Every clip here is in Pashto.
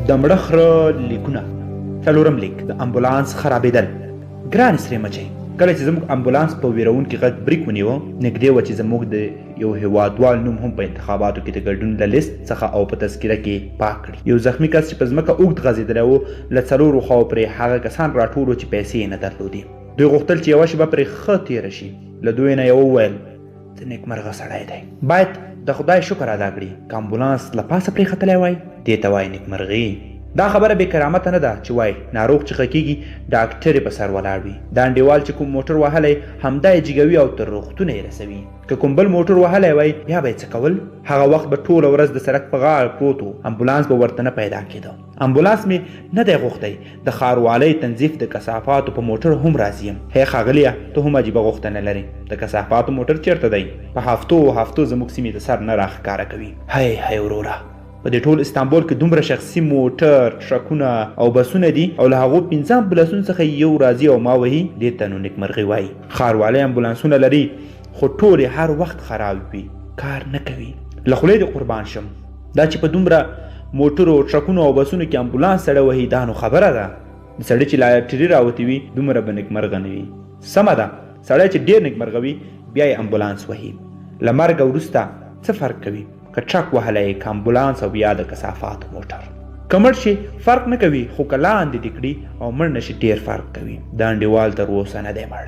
د مړه خره لیکونه. څلورم لیک د امبولانس خرابېدل. ګران سرې مچۍ، کله چې زموږ امبولانس په ویرونکي غږ بریک ونیوه، نږدې وه چې زموږ د یو هېوادوال نوم هم په انتخاباتو کې د ګډون له لیست څخه او په تذکره کې پاک کړي. یو زخمي کس چې په ځمکه اوږد غځېدلی و، له څلورو خواو پرې هغه کسان راټول وو چې پیسې یې نه درلودې. دوی غوښتل چې یوه شېبه پرې ښه تېره شي. له دوی نه یې وویل ته نیکمرغه سړی دی، باید د خدای شکر ادا کړي که امبولانس له پاسه پرې ختلی وای، دې ته وایي نیکمرغي. دا خبره بې کرامته نه ده چې وای ناروغ چې ښه کېږي ډاکټر یې په سر ولاړ وي. دا انډیوال چې کوم موټر وهلی همدا یې جګوي او تر روغتونه یې رسوي. که کوم بل موټر وهلی وای بیا به یې څه کول؟ هغه وخت به ټوله ورځ د سړک په غاړه پروت و، امبولانس به ورته نه پیدا کېده. امبولانس مې نه دی غوښتی، د ښاروالۍ تنظیف د کثافاتو په موټر هم راځي یم. هی ښاغلیه، ته هم عجیبه غوښتنه لرې. د کثافاتو موټر چېرته دی؟ په هفتو هفتو زموږ سیمې د سر نه راښکاره کوي. هی هی وروره، په دې ټول استانبول کې دومره شخصي موټر، ټرکونه او بسونه دي او له هغو 15 امبولانسونو څخه یو راځي او ما وهي، دې ته نو نیکمرغي وایي. ښاروالۍ امبولانسونه لري خو ټول هر وخت خراب وي، کار نه کوي. له خولې دې قربان شم، دا چې په دومره موټرو، ټرکونو او بسونو کې امبولانس سړی وهي دا نو خبره ده. د سړي چې لاټري راوتې وي دومره به نیکمرغه نه وي. سمه ده، سړی چې ډېر نیکمرغه وي بیا یې امبولانس وهي. له مرګه وروسته څه فرق کوي که ټرک وهلی، که امبولانس او یا د کثافاتو موټر؟ که مړ شي فرق نه کوي، خو که لاندې دې کړي او مړ نه شي ډېر فرق کوي. دا انډیوال تر اوسه نه دی مړ.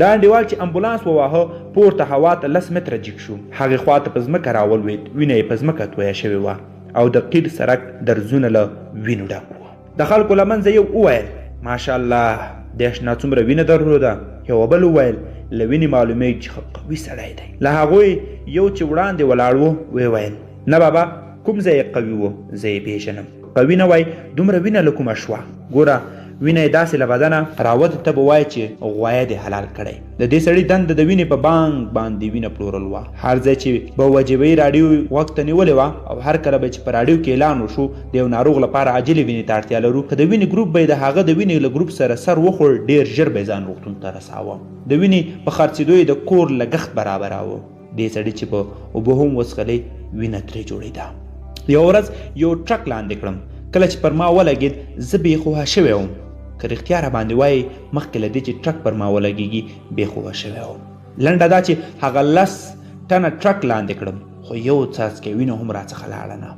دا انډیوال چې امبولانس وواهه پورته هوا ته 10 متره جګ شو، هغې خوا ته په ځمکه راولوېد، وینه یې په ځمکه تویه شوې وه او د قیر سړک درزونه له وینو ډک وه. د خلکو له منځه یو وویل ماشاءالله دې اشنا څومره وینه درلوده. یوه بل وویل له وینې معلومیږي چې قوي سړی دی. له هغوی یو چې وړاندې ولاړ و وویل نه بابا، کوم ځای یې قوي و؟ زه یې پېژنم. قوي نه وای، دومره وینه له کومه شوه؟ ګوره وینه یې داسې له بدنه راوته ته به وایې چې غویه دې حلال کړی. د دې سړي دنده د وینې په بانک باندې وینه پلورل وه. هر ځای چې به وجبهي راډیو غوږ ته نیولې وه او هر کله به چې په راډیو کې اعلان وشو د یو ناروغ لپاره عاجلې وینې ته اړتیا لرو، که د وینې ګروپ به یې د هغه د وینې له ګروپ سره سر وخوړ ډېر ژر به یې ځان روغتون ته رساوه. د وینې په خرڅېدو یې د کور لګښت برابراوه. دې سړي چې په اوبه هم وڅښلې وینه ترې جوړېده. یوه ورځ یو ټرک لاندې کړم، کله چې پر ما ولګېد زه بېخوهه شوی وم. که رښتیا را باندې وایي مخکې له دې چې ټرک پر ما ولګېږي بېخوهه شوی وم. لنډه دا چې هغه 10 ټنه ټرک لاندې کړم خو یو څاڅکی وینه هم راڅخه لاړه نه.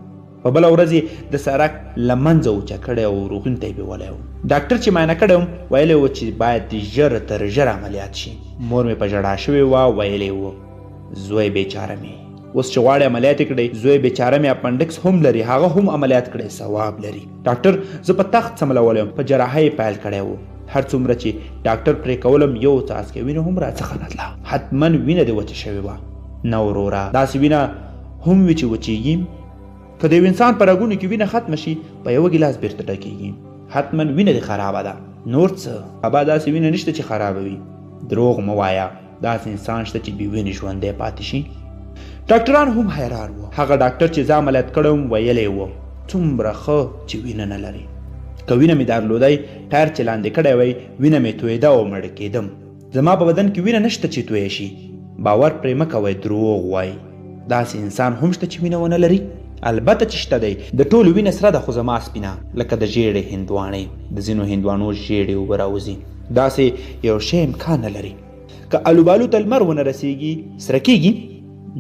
په بله ورځ یې د سړک له منځه اوچه کړی او روغتون ته یې بیولی وم. ډاکټر چې معاینه کړی وم ویلی و چې باید ژر تر ژره عملیات شي. مور مې په ژړا شوې وه، ویلی و زوی بیچاره مې اوس چې غواړي عملیات یې کړی، زوی بیچاره مې اپنډکس هم لري، هغه هم عملیات کړی، ثواب لري. ډاکټر زه په تخت سملولی یم، په جراحۍ یې پیل کړی و. هر څومره چې ډاکټر پرې کولم یو څاڅکی وینه هم راڅخه نه تله. حتما وینه دې وچه شوې وه. نه وروره، داسې وینه هم وي چې وچېږي. که د یو انسان په رګونو کې وینه ختمه شي په یوه ګیلاس بیرته ډکېږي. حتما وینه دې خرابه ده. نور څه؟ بابا داسې وینه نشته چې خرابه وي. دروغ مه وایه، داسې انسان شته چې بې وینې ژوندی پاتې شي. ډاکټران هم حیران وو. هغه ډاکټر چې زه عملیات کړی وم ویلی و څومره ښه چې وینه نه لري. که وینه مې درلودی ټایر چې لاندې کړی وی وینه مې تویېده او مړه کېدم. زما په بدن کې وینه نشته چې تویه شي. باور پرې مه کوئ، دروغ وایي. داسې انسان هم شته چې وینه ونه لري؟ البته چې شته دی. د ټولو وینه سره ده خو زما سپینه لکه د ژیړې هندواڼې. د ځینو هندوانو ژیړې اوبه راوځي. داسې یو شی امکان نه لري. که الوبالو ته لمر ونه رسېږي سره کېږي؟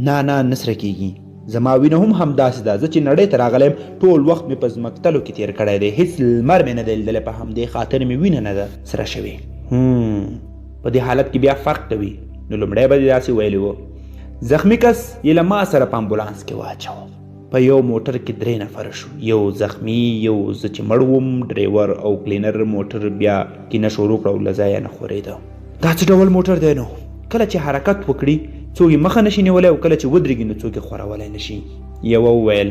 نه نه سره کېږي. زما وینه هم همداسې ده. زه چې نړۍ ته راغلی یم ټول وخت مې په ځمکتلو کې تېر کړی دی، هېڅ لمر مې نه دی لیدلی، په همدې خاطر مې وینه نه ده سره شوې. په دې حالت کې بیا فرق کوي. نو لومړی به دې داسې ویلي و. زخمي کس یې له ما سره په امبولانس کې واچوه. په یو موټر کې 3 نفره شو، یو زخمي، یو زه چې مړ وم، ډریور او کلینر. موټر بیا کینه شروع کړه او له ځایه نه خورېده. دا څه ډول موټر دی نو؟ کله چې حرکت وکړي څوک یې مخه نشي نیولی او کله چې ودرېږي نو څوک یې خورولی نشي. یوه وویل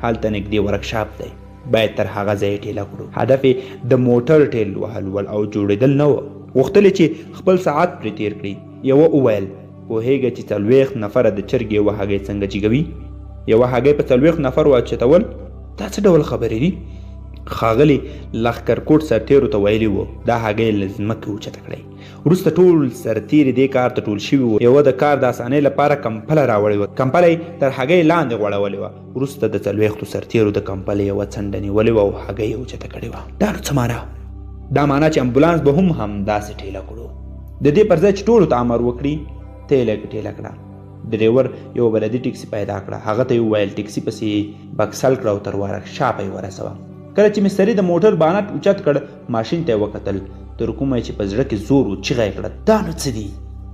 هلته نږدې ورکشاپ دی، باید تر هغه ځایه ټیله کړو. هدف یې د موټر ټیل وهل ول او جوړېدل نه و. غوښتل چې خپل ساعت پرې تېر کړي. یوه وویل پوهېږه چې 40 نفره د چرګې یوه هګۍ څنګه جګوي؟ یوه هګۍ په 40 نفر واچتول دا څه ډول خبرې دي؟ ښاغلي لښکرکوټ سرتېرو ته ویلي وو دا هګۍ له ځمکې اوچته کړئ. وروسته ټول سرتیري دې کار ته ټول شوي وو. یوه د کار د اسانۍ لپاره کمپله راوړې وه، کمپله یې تر هګۍ لاندې غوړولې وه. وروسته د 40 سرتیرو د کمپلې یوه څنډه نیولې وه او هګۍ یې اوچته کړې وه. دا نو څه معنا؟ دا معنا چې امبولانس به هم همداسې ټیله کړو. د دې پر ځای چې ټولو ته امر وکړي ته یې لږ ټیله کړه. ډریور یو بلدي ټکسي پیدا کړه، هغه ته یې وویل ټکسي پسې بکسل کړه او تر ورکشاپه یې ورسوه. کله چې مستري د موټر بانټ اوچت کړ ماشین ته یې وکتل، تر کومه چې په زړه کې زور و چیغه یې کړه دا نو څه دي؟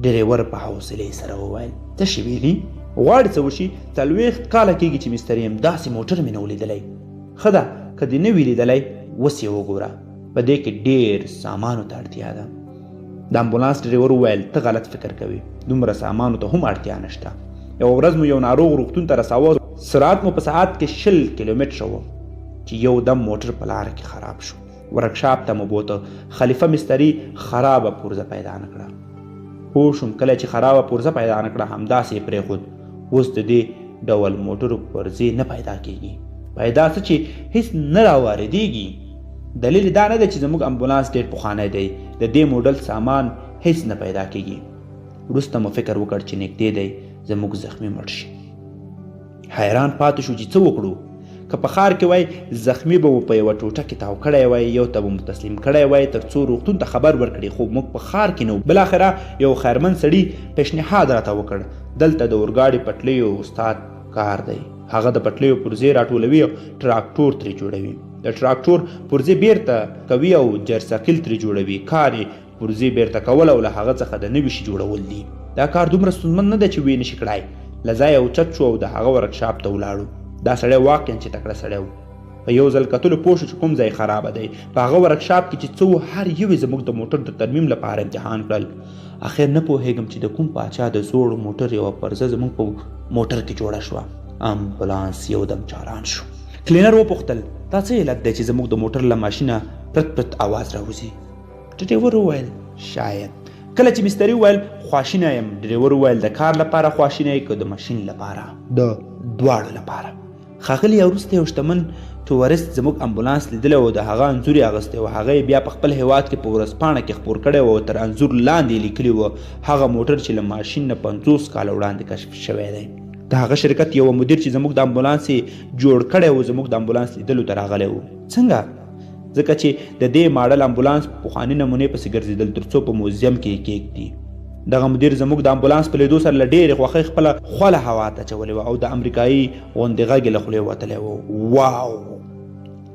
ډریور په حوصلې سره وویل څه شوي دي؟ غواړې څه وشي؟ 40 کاله کېږي چې مستري یم، داسې موټر مې نه و لیدلی. ښه ده که دې نه وي لیدلی اوس یې وګوره، په دې کې ډېر سامانو ته اړتیا ده. د امبولانس ډریور وویل ته غلط فکر کوې، دومره سامانو ته هم اړتیا نشته. یوه ورځ مو یو ناروغ روغتون ته رساوه، سرعت مو په ساعت کې 20 کیلومتره و چې یو دم موټر په لاره کې خراب شو. ورکشاپ ته مو بوته، خلیفه مستري خرابه پرزه پیدا نه کړه. پوه شوم کله چې خرابه پرزه پیدا نه کړه همداسې یې پرېښود. اوس د دې ډول موټرو پرزې نه پیدا کېږي، پیدا څه چې هیڅ نه راواردېږي. دلیل دا نه دی چې زموږ امبولانس ډېر پخوانی دی، د دې موډل سامان هیڅ نه پیدا کېږي. وروسته مو فکر وکړ چې نږدې دی زموږ زخمي مړ شي. حیران پاتې شو چې څه وکړو. که په ښار کې وای زخمي به مو په یوه ټوټه کې تاو کړی وای، یو ته به مو تسلیم کړی وای تر څو روغتون ته خبر ورکړي، خو موږ په ښار کې نه وو. بالاخره یو خیرمن سړي پیشنهاد راته وکړ، دلته د اورګاډي پټلیو استاد کار دی، هغه د پټلیو پرزې راټولوي او ټراکټور ترې جوړوي. د ټراکټور پرزې بیرته کوي او جرثقیل ترې جوړوي. کار یې پرزې بیرته کول او له هغه څخه د نوي شي جوړول دي. دا کار دومره ستونزمن نه دی چې ویې نشي کړای. له ځایه اوچت شو او د هغه ورکشاپ ته ولاړو. دا سړی واقعا چې تکړه سړی و. په یو ځل کتلو پوه شو چې کوم ځای خرابه دی. په هغه ورکشاپ کې چې څه و هر یو یې زموږ د موټر د ترمیم لپاره امتحان کړل. اخر نه پوهېږم چې د کوم پاچا د زوړ موټر یوه پرزه زموږ په موټر کې جوړه شوه. امبولانس یو دم چالان شو. کلینر وپوښتل دا څه علت دی چې زموږ د موټر له ماشینه پرت پرت آواز راوځي؟ ډریور وویل شاید. کله چې مستري وویل خواشینه یم، ډریور وویل د کار لپاره خواشینه یې که د ماشین لپاره؟ د دواړو لپاره. ښاغلي وروسته یو شتمن ټورست زموږ امبولانس لیدلی و، د هغه انځور یې اخیستی و. هغه یې بیا په خپل هیواد کې په ورځپاڼه کې خپور کړی و او تر انځور لاندې یې لیکلي و هغه موټر چې له ماشین نه 50 کاله وړاندې کشف شوی دی. د هغه شرکت یو مدیر چې زموږ د امبولانس یې جوړ کړی و زموږ د امبولانس لیدلو ته راغلی و. څنګه؟ ځکه چې د دې ماډل امبولانس پخواني نمونې پسې ګرځېدل تر څو په موزیم کې یې کېږدي. دغه مدیر زموږ د امبولانس په لیدو سره له ډېرې خوښۍ خپله خوله هوا ته اچولې وه او د امریکایي غوندې غږ یې له خولې وتلی و. واو!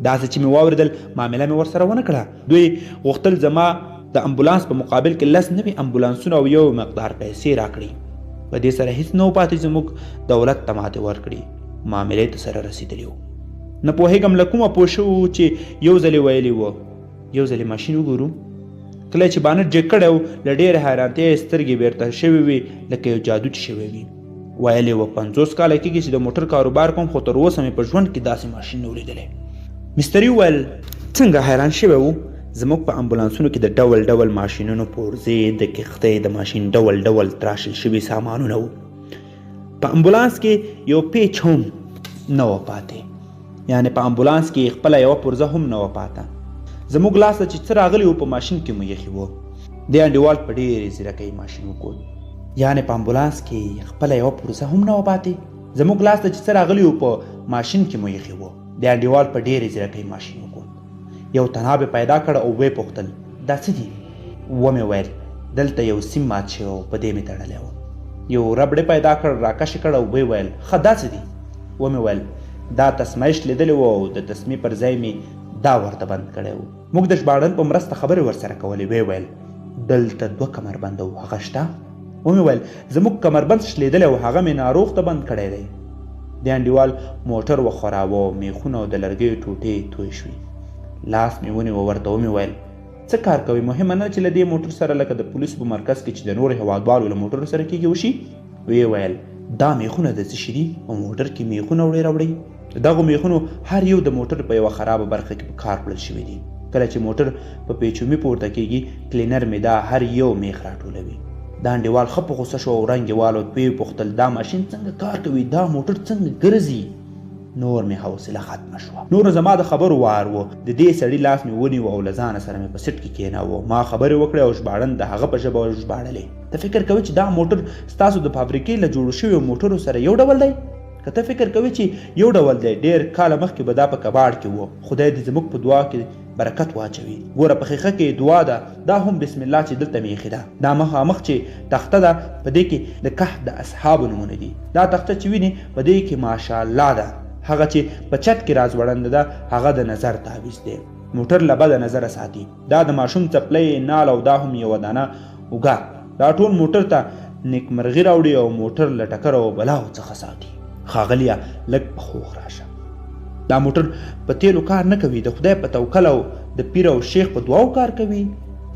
داسې چې مې واورېدل معامله مې ورسره ونه کړه. دوی غوښتل زما د امبولانس په مقابل کې 10 نوي امبولانسونه او یو مقدار پیسې راکړي. په دې سره هیڅ نه و پاتې زموږ دولت ته ماتې ورکړي. معاملې ته سره رسېدلي وو. نه پوهېږم له کومه پوه شوي وو چې یو ځل یې ویلي وو یو ځل یې ماشین وګورو. کله چې بانټ جګ کړی و له ډېرې حیرانتیا یې سترګې بیرته شوې وې لکه یو جادو چې شوی وي. ویل یې وه 50 کاله کېږي چې د موټر کاروبار کوم، خو تر اوسه مې په ژوند کې داسې ماشین نه و لیدلی. مستري وویل څنګه حیران شوی و؟ زموږ په امبولانسونو کې د ډول ډول ماشینونو پرزې، د کښتۍ د ماشین ډول ډول تراشل شوي سامانونه وو. په امبولانس کې یو پیچ هم نه و پاتې، یعنې په امبولانس کې خپله یوه پرزه هم نه و پاته. زموږ لاس ته چې څه راغلي وو په ماشین کې مو ایښي وو. دې انډیوال په ډېرې ځیرکۍ ماشین وکوت. یعنې په امبولانس کې خپله یوه پرزه هم نه و پاتې. زموږ لاس ته چې څه راغلي وو په ماشین کې مو ایښي وو. دې انډیوال په ډېرې ځیرکۍ ماشین وکوت. یو تناب یې پیدا کړ او ویې پوښتل دا څه دي؟ ومې ویل دلته یو سیم مات شوی و، په دې مې تړلی و. یو ربړ پیدا کړ، راکش کړ او ویې ویل ښه دا څه دي؟ ومې ویل دا تسمایش لیدلی و او د تسمې پر ځای مې دا ورته بند کړی و. موږ د ژباړن په مرسته خبرې ورسره کولې. ویې ویل دلته 2 کمربنده و، هغه شته؟ ومې ویل زموږ کمربند شلیدلی و، هغه مې ناروغ ته بند کړی دی. د انډیوال موټر وښوراوه، میخونه او د لرګیو ټوټې توی شوې. لاس مې ونیوه، ورته ومې ویل څه کار کوئ؟ مهمه نه چې له دې موټر سره لکه د پولیسو په مرکز کې چې د نورو هېوادوالو له موټرو سره کېږي وشي؟ ویې ویل دا میخونه د څه شي دي؟ په موټر کې میخونه وړې راوړئ. دغو میخونو هر یو د موټر په یوه خرابه برخه کې په کار وړل شوي دي. کله چې موټر په پیچومي پورته کېږي کلینر مې دا هر یو میخ راټولوي. دا انډیوال ښه په غوسه شو او رنګ یې والوت. ویې پوښتل دا ماشین څنګه کار کوي؟ دا موټر څنګه ګرځي؟ نور مې حوصله ختمه شوه. نور زما د خبرو وار و. د دې سړي لاس مې ونیو او له ځانه سره مې په سیټ کې کېناوه. ما خبرې وکړې او ژباړن د هغه په ژبه ژباړلې. ته فکر کوې چې دا موټر ستاسو د فابریکې له جوړو شویو موټرو سره یو ډول دی؟ که ته فکر کوې چې یو ډول دی، ډېر کاله مخکې به دا په کباړ کې و. خدای دې زموږ په دعا کې برکت واچوي. ګوره په ښیښه کې دعا ده، دا هم بسم الله چې دلته مې ایښې ده. دا مخامخ چې تخته ده په دې کې د کهف د اصحابو نومونه دي. دا تخته چې ویني په دې کې ماشاءالله ده. هغه چې په چت کې راځوړنده ده هغه د نظر تعویض دی. موټر له بده نظره ساتي. دا د ماشوم څپلۍ نال او دا هم یوه دانه اوږه. دا ټول موټر ته نیکمرغي راوړي او موټر له ټکر او بلاو څخه ساتي. ښاغلیه لږ په خوښ راشه. دا موټر په تیلو کار نه کوي، د خدای په توکل او د پیر او شیخ په دعاو کار کوي.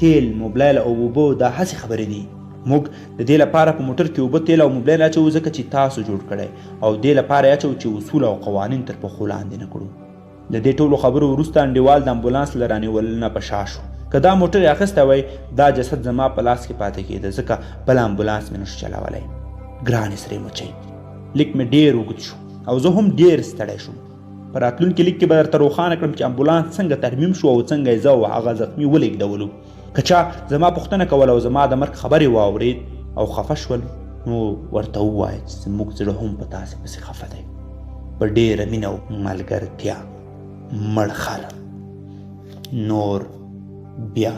تیل، موبلایل او اوبه دا هسې خبرې دي. موږ د دې لپاره په موټر کې اوبه، تیل او موبلایل اچوو ځکه چې تاسو جوړ کړی، او دې لپاره اچوو چې اصول او قوانین تر پښو لاندې نه کړو. د دې ټولو خبرو وروسته انډیوال د امبولانس له رانیولو نه په شا شو. که دا موټر یې اخیستی وای دا جسد زما په لاس کې پاتې کېده، ځکه بل امبولانس مې نشو چلولی. ګرانې سرې مچۍ، لیک مې ډېر اوږد شو او زه هم ډېر ستړی شوم. په راتلونکي لیک کې به درته روښانه کړم چې امبولانس څنګه ترمیم شو او څنګه یې زه او هغه زخمي ولېږدولو. که چا زما پوښتنه کوله او زما د مرګ خبرې واورېد او خفه شول، نو ورته ووایه چې زموږ زړه هم په تاسې پسې خفه دی. په ډېره مینه او ملګرتیا، مړ خر. نور بیا